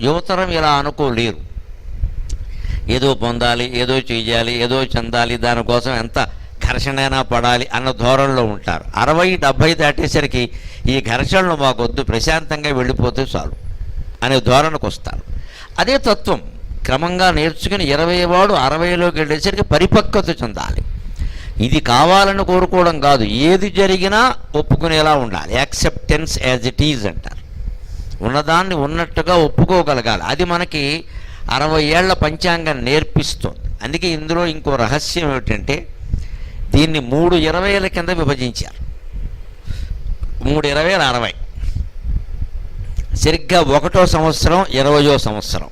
యువతరం ఇలా అనుకోలేరు. ఏదో పొందాలి, ఏదో చేయాలి, ఏదో చెందాలి, దానికోసం ఎంత ఘర్షణైనా పడాలి అన్న ధోరణిలో ఉంటారు. 60-70 దాటేసరికి ఈ ఘర్షణలు మాకొద్దు, ప్రశాంతంగా వెళ్ళిపోతే చాలు అనే ధోరణికి వస్తారు. అదే తత్వం క్రమంగా నేర్చుకుని 20 వాడు 60లోకి వెళ్ళేసరికి పరిపక్వత చెందాలి. ఇది కావాలని కోరుకోవడం కాదు, ఏది జరిగినా ఒప్పుకునేలా ఉండాలి. యాక్సెప్టెన్స్ యాజ్ ఇట్ ఈజ్ అంటారు. ఉన్నదాన్ని ఉన్నట్టుగా ఒప్పుకోగలగాలి. అది మనకి 60 ఏళ్ల పంచాంగం నేర్పిస్తుంది. అందుకే ఇందులో ఇంకో రహస్యం ఏమిటంటే దీన్ని 3 20ల కింద విభజించారు. 3 20 60, సరిగ్గా 1వ సంవత్సరం 20వ సంవత్సరం,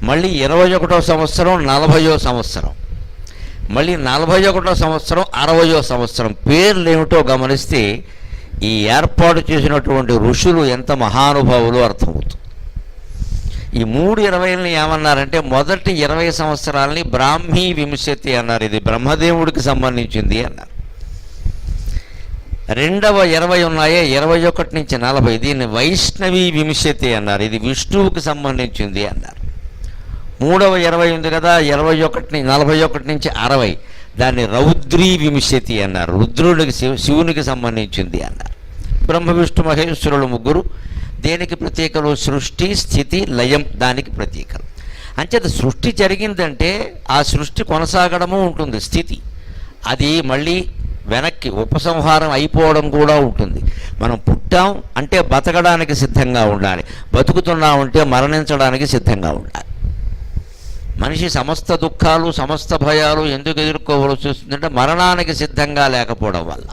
మళ్ళీ 21వ సంవత్సరం 40వ సంవత్సరం, మళ్ళీ 41వ సంవత్సరం 60వ సంవత్సరం. పేర్లు ఏమిటో గమనిస్తే ఈ ఏర్పాటు చేసినటువంటి ఋషులు ఎంత మహానుభావులు అర్థమవుతుంది. ఈ 3 20ని ఏమన్నారంటే మొదటి 20 సంవత్సరాలని బ్రాహ్మీ వింశతి అన్నారు. ఇది బ్రహ్మదేవుడికి సంబంధించింది అన్నారు. రెండవ 20 ఉన్నాయే 21 నుంచి 40, దీన్ని వైష్ణవీ వింశతి అన్నారు. ఇది విష్ణువుకి సంబంధించింది అన్నారు. మూడవ 20 ఉంది కదా 41 నుంచి 60, దాన్ని రౌద్రీ వింశతి అన్నారు. రుద్రుడికి శివునికి సంబంధించింది అన్నారు. బ్రహ్మ విష్ణు మహేశ్వరులు ముగ్గురు దేనికి ప్రతీకలు? సృష్టి, స్థితి, లయం దానికి ప్రతీకలు. అంచేత సృష్టి జరిగిందంటే ఆ సృష్టి కొనసాగడము ఉంటుంది. స్థితి అది మళ్ళీ వెనక్కి ఉపసంహారం అయిపోవడం కూడా ఉంటుంది. మనం పుట్టాం అంటే బతకడానికి సిద్ధంగా ఉండాలి, బతుకుతున్నామంటే మరణించడానికి సిద్ధంగా ఉండాలి. మనిషి సమస్త దుఃఖాలు సమస్త భయాలు ఎందుకు ఎదుర్కోవలసి వస్తుందంటే మరణానికి సిద్ధంగా లేకపోవడం వల్ల.